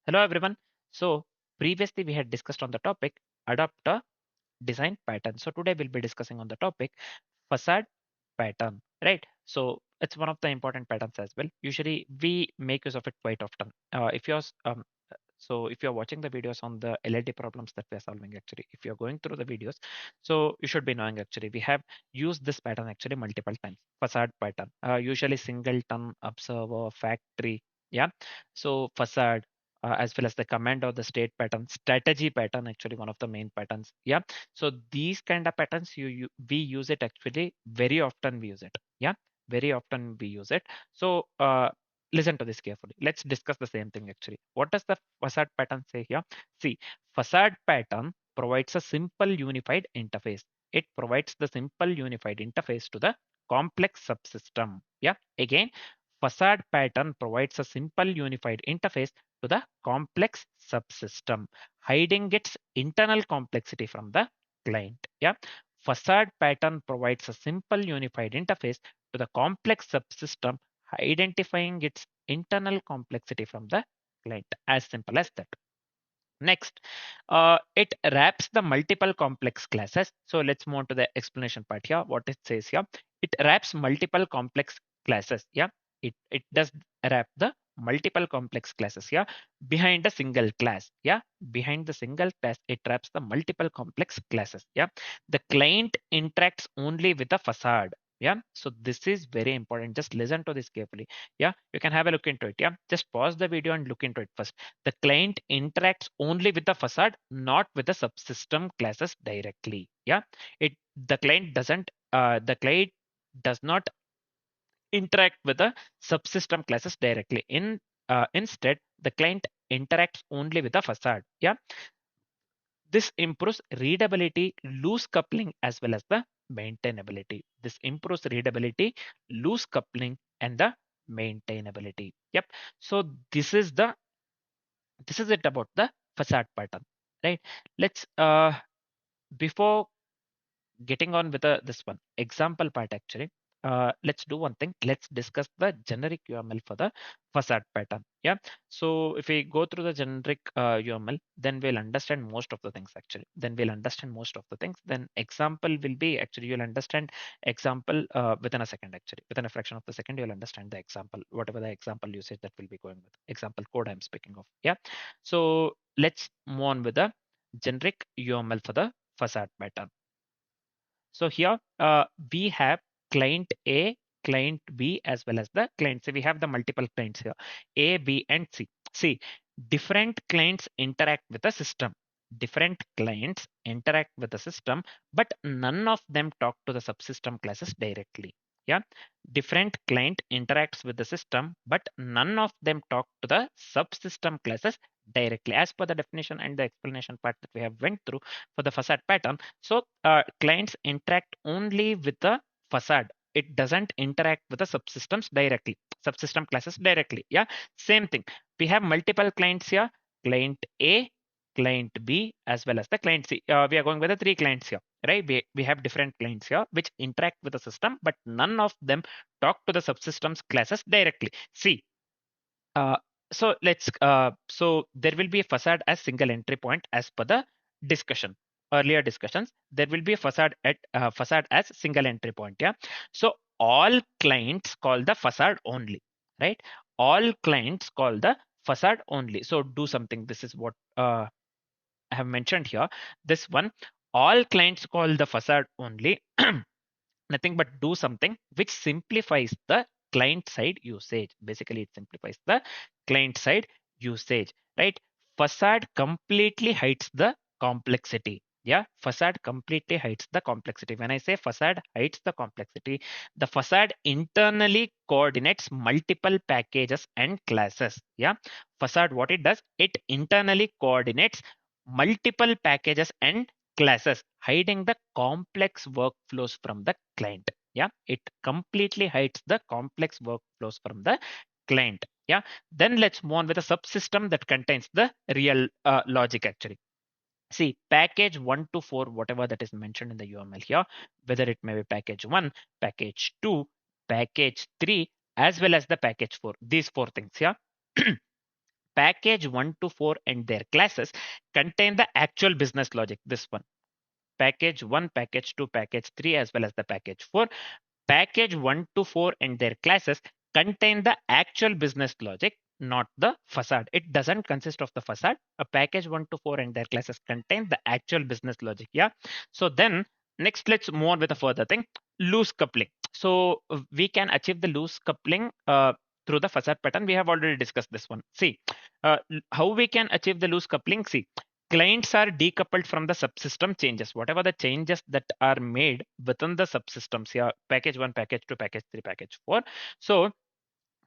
Hello everyone. So previously we had discussed on the topic adopt a design pattern. So today we'll be discussing on the topic facade pattern, right? So it's one of the important patterns as well. Usually we make use of it quite often. If you're watching the videos on the LLD problems that we're solving, actually, if you're going through the videos, so you should be knowing actually we have used this pattern actually multiple times. Facade pattern, usually singleton, observer, factory, yeah. So facade, as well as the command or the state pattern, strategy pattern, actually one of the main patterns. Yeah. So these kind of patterns we use it actually very often we use it. Yeah. Very often we use it. So listen to this carefully. Let's discuss the same thing actually. What does the facade pattern say here? See, facade pattern provides a simple unified interface. It provides the simple unified interface to the complex subsystem. Yeah. Again, facade pattern provides a simple unified interface to the complex subsystem, hiding its internal complexity from the client. Yeah. Facade pattern provides a simple unified interface to the complex subsystem, identifying its internal complexity from the client. As simple as that. Next, it wraps the multiple complex classes. So let's move on to the explanation part here. What it says here, it wraps multiple complex classes. Yeah, it does wrap the multiple complex classes here behind a single class. Yeah, behind the single class, it wraps the multiple complex classes. Yeah, the client interacts only with the facade. Yeah, so this is very important. Just listen to this carefully. Yeah, you can have a look into it. Yeah, just pause the video and look into it first. The client interacts only with the facade, not with the subsystem classes directly. Yeah, it the client does not interact with the subsystem classes directly. Instead, the client interacts only with the facade. Yeah, this improves readability, loose coupling, as well as the maintainability. This improves readability, loose coupling, and the maintainability. Yep. So this is it about the facade pattern, right? Let's before getting on with this one example part actually, let's do one thing. Let's discuss the generic UML for the facade pattern. Yeah. So if we go through the generic UML, then we'll understand most of the things actually. Then example will be actually you'll understand example within a second actually. Within a fraction of the second, you'll understand the example, whatever the example usage that will be going with. Example code I'm speaking of. Yeah. So let's move on with the generic UML for the facade pattern. So here we have client A, client B, as well as the client C. We have the multiple clients here, A, B, and C. See, different clients interact with the system. Different clients interact with the system, but none of them talk to the subsystem classes directly. Yeah, different client interacts with the system, but none of them talk to the subsystem classes directly, as per the definition and the explanation part that we have went through for the facade pattern. So clients interact only with the facade. It doesn't interact with the subsystems directly, subsystem classes directly. Yeah, same thing. We have multiple clients here, client A, client B, as well as the client C. We are going with the three clients here, right? We have different clients here which interact with the system, but none of them talk to the subsystems classes directly. See, uh, so there will be a facade as single entry point as per the discussion, earlier discussions. There will be a facade as single entry point. Yeah. So all clients call the facade only, right? All clients call the facade only. So do something. This is what I have mentioned here. This one, all clients call the facade only. Nothing but do something which simplifies the client side usage. Basically, it simplifies the client side usage, right? Facade completely hides the complexity. Yeah, facade completely hides the complexity. When I say facade hides the complexity, the facade internally coordinates multiple packages and classes. Yeah, facade, what it does, it internally coordinates multiple packages and classes, hiding the complex workflows from the client. Yeah, it completely hides the complex workflows from the client. Yeah, then let's move on with a subsystem that contains the real logic actually. See, package 1 to 4, whatever that is mentioned in the UML here, whether it may be package 1, package 2, package 3, as well as the package 4, these four things here. package 1 to 4 and their classes contain the actual business logic. This one, package 1, package 2, package 3, as well as the package 4. Package 1 to 4 and their classes contain the actual business logic, not the facade. It doesn't consist of the facade. A package 1 to 4 and their classes contain the actual business logic. Yeah. So then next, let's move on with a further thing, loose coupling. So we can achieve the loose coupling through the facade pattern. We have already discussed this one. See, how we can achieve the loose coupling. See, clients are decoupled from the subsystem changes, whatever the changes that are made within the subsystems here, package 1, package 2, package 3, package 4. So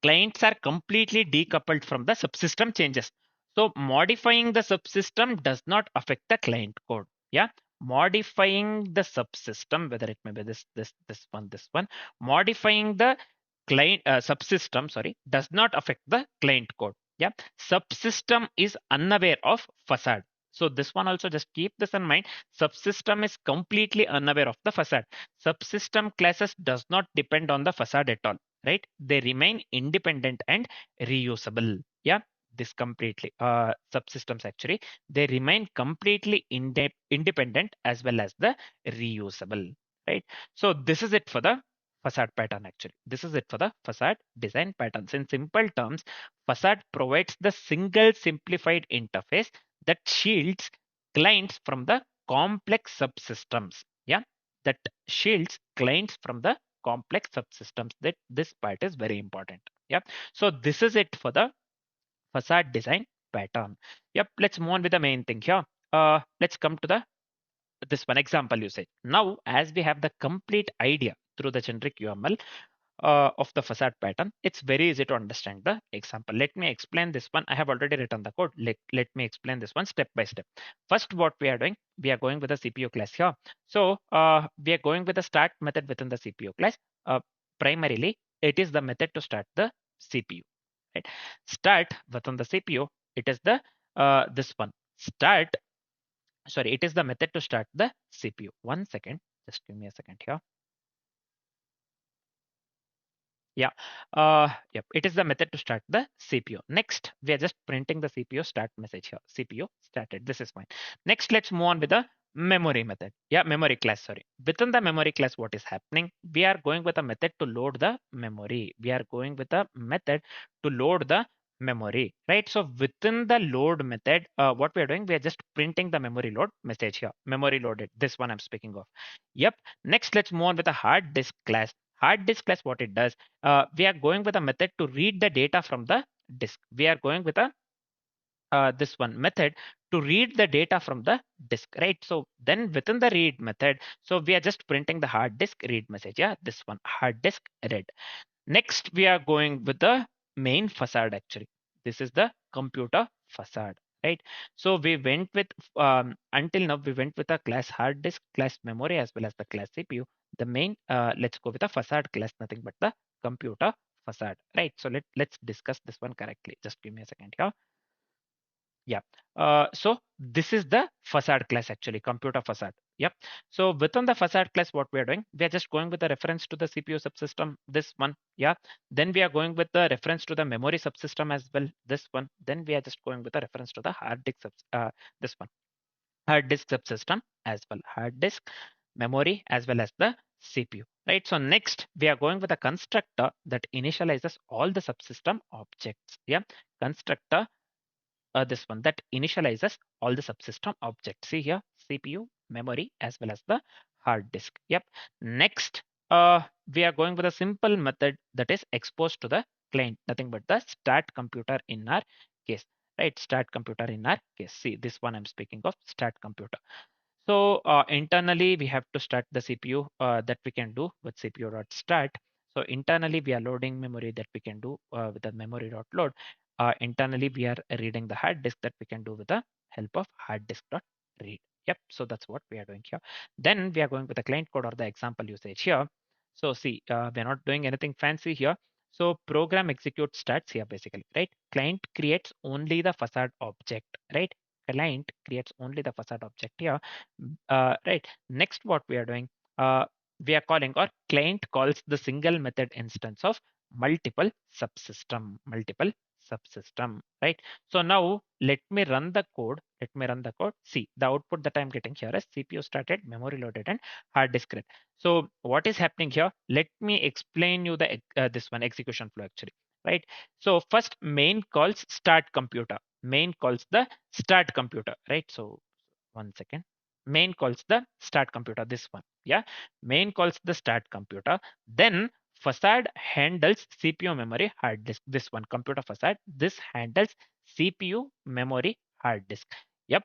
clients are completely decoupled from the subsystem changes. So modifying the subsystem does not affect the client code. Yeah. Modifying the subsystem, whether it may be this one, modifying the client subsystem, sorry, does not affect the client code. Yeah. Subsystem is unaware of facade. So this one also, just keep this in mind. Subsystem is completely unaware of the facade. Subsystem classes does not depend on the facade at all, right? They remain independent and reusable. Yeah, this completely subsystems actually, they remain completely independent as well as the reusable, right? So this is it for the facade pattern. Actually, this is it for the facade design patterns. In simple terms, facade provides the single simplified interface that shields clients from the complex subsystems. Yeah, that shields clients from the complex subsystems. That this part is very important. Yep. So this is it for the facade design pattern. Yep. Let's move on with the main thing here. Let's come to the this one example usage. Now, as we have the complete idea through the generic UML of the facade pattern, it's very easy to understand the example. Let me explain this one. I have already written the code. Let me explain this one step by step. First, what we are doing, we are going with a CPU class here. So we are going with the start method within the CPU class. Primarily, it is the method to start the CPU. Right? Start within the CPU. It is the this one start. Sorry, it is the method to start the CPU. One second, just give me a second here. Yeah, yep, it is the method to start the CPU. Next, we are just printing the CPU start message here. CPU started, this is fine. Next, let's move on with the memory method. Yeah, memory class, sorry. Within the memory class, what is happening? We are going with a method to load the memory. We are going with a method to load the memory, right? So within the load method, what we are doing, we are just printing the memory load message here. Memory loaded, this one I'm speaking of. Yep. Next, let's move on with the hard disk class. Hard disk class, what it does, we are going with a method to read the data from the disk. We are going with a this one method to read the data from the disk, right? So then within the read method, so we are just printing the hard disk read message. Yeah, this one hard disk read. Next, we are going with the main facade actually. This is the computer facade, right? So we went with, until now, we went with a class hard disk, class memory, as well as the class CPU. The main, let's go with a facade class, nothing but the computer facade, right? So let's discuss this one correctly. Just give me a second here. Yeah. So this is the facade class actually, computer facade. Yep. So within the facade class, what we are doing, we are just going with the reference to the CPU subsystem, this one. Yeah. Then we are going with the reference to the memory subsystem as well, this one. Then we are just going with the reference to the hard disk, this one, hard disk subsystem as well, hard disk, memory, as well as the CPU, right? So next, we are going with a constructor that initializes all the subsystem objects. Yeah. Constructor this one that initializes all the subsystem objects. See here, CPU, memory, as well as the hard disk. Yep. Next, we are going with a simple method that is exposed to the client, nothing but the start computer in our case, right? Start computer in our case. See, this one I'm speaking of, start computer. So internally, we have to start the CPU that we can do with CPU.start. So internally, we are loading memory that we can do with the memory.load. Internally, we are reading the hard disk that we can do with the help of hard disk.read. Yep. So that's what we are doing here. Then we are going with the client code or the example usage here. So see, we're not doing anything fancy here. So program execute starts here basically, right? Client creates only the facade object, right? Client creates only the facade object here. Right. Next, what we are doing, we are calling, or client calls the single method instance of multiple subsystem, right? So now let me run the code. Let me run the code. See the output that I'm getting here is CPU started, memory loaded, and hard disk read. So what is happening here? Let me explain you the this one execution flow actually, right? So first main calls start computer. Main calls the start computer, right? So one second. Main calls the start computer. This one, yeah. Main calls the start computer. Then Facade handles CPU, memory, hard disk. This one, computer facade. This handles CPU, memory, hard disk. Yep.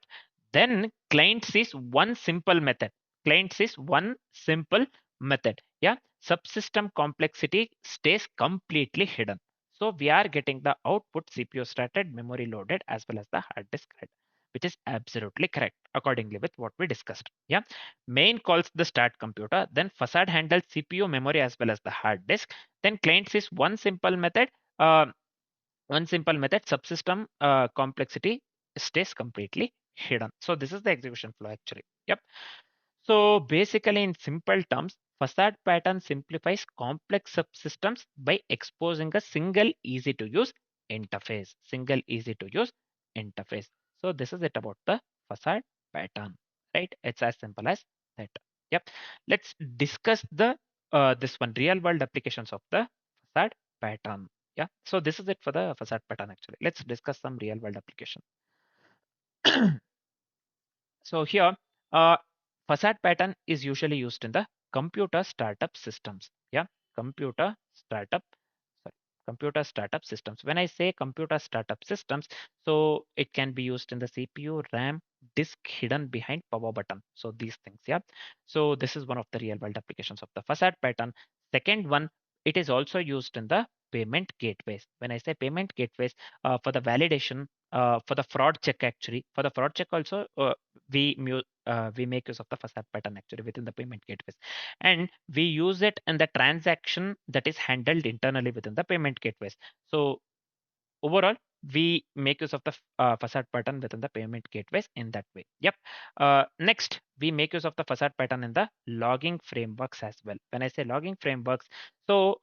Then client sees one simple method. Client sees one simple method. Yeah. Subsystem complexity stays completely hidden. So we are getting the output CPU started, memory loaded, as well as the hard disk read, which is absolutely correct accordingly with what we discussed. Yeah. Main calls the start computer, then Facade handles CPU, memory, as well as the hard disk. Then client sees uh, one simple method, subsystem complexity stays completely hidden. So this is the execution flow actually. Yep. So basically, in simple terms, facade pattern simplifies complex subsystems by exposing a single easy to use interface. Single easy to use interface. So this is it about the facade pattern, right? It's as simple as that. Yep. Let's discuss the this one real world applications of the facade pattern. Yeah. So this is it for the facade pattern actually. Let's discuss some real world application. So here, uh, facade pattern is usually used in the computer startup systems. Yeah, computer startup, sorry, computer startup systems. When I say computer startup systems, so it can be used in the CPU, RAM, disk hidden behind power button. So these things, yeah. So this is one of the real world applications of the facade pattern. Second one, it is also used in the payment gateways. When I say payment gateways, for the validation, for the fraud check actually, for the fraud check also, we make use of the facade pattern actually within the payment gateways, and we use it in the transaction that is handled internally within the payment gateways. So overall, we make use of the facade pattern within the payment gateways in that way. Yep. Next, we make use of the facade pattern in the logging frameworks as well. When I say logging frameworks, so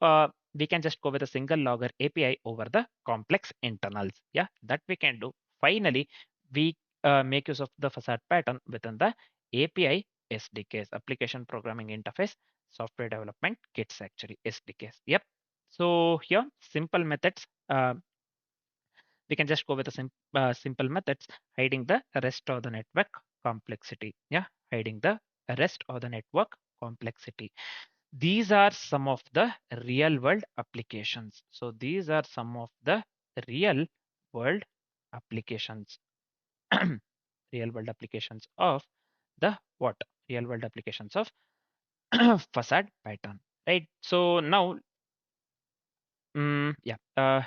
we can just go with a single logger API over the complex internals. Yeah, that we can do. Finally, we make use of the facade pattern within the API SDKs, application programming interface, software development kits actually SDKs. Yep. So here, simple methods. We can just go with the simple methods, hiding the rest of the network complexity. Yeah, hiding the rest of the network complexity. These are some of the real world applications. So these are some of the real world applications. Real world applications of the what? Real world applications of facade pattern. Right. So now, yeah.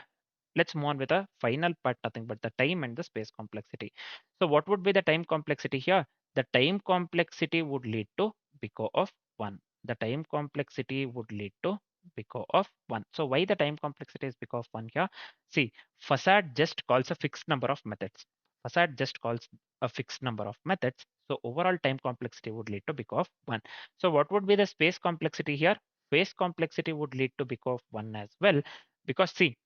Let's move on with the final part, nothing but the time and the space complexity. So what would be the time complexity here? The time complexity would lead to big O of 1. The time complexity would lead to big O of 1. So why the time complexity is big O of 1 here? See, facade just calls a fixed number of methods. Facade just calls a fixed number of methods. So overall time complexity would lead to big O of 1. So what would be the space complexity here? Space complexity would lead to big O of 1 as well, because see,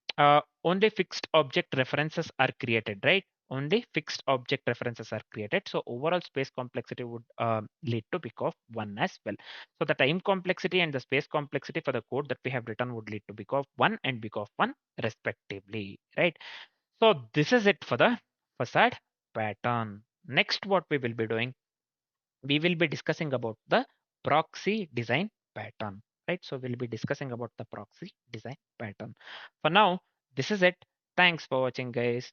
only fixed object references are created, right? Only fixed object references are created. So overall space complexity would lead to big of 1 as well. So the time complexity and the space complexity for the code that we have written would lead to big of 1 and big of 1 respectively, right? So this is it for the facade pattern. Next, what we will be doing, we will be discussing about the proxy design pattern, right? So we'll be discussing about the proxy design pattern. For now, this is it. Thanks for watching, guys.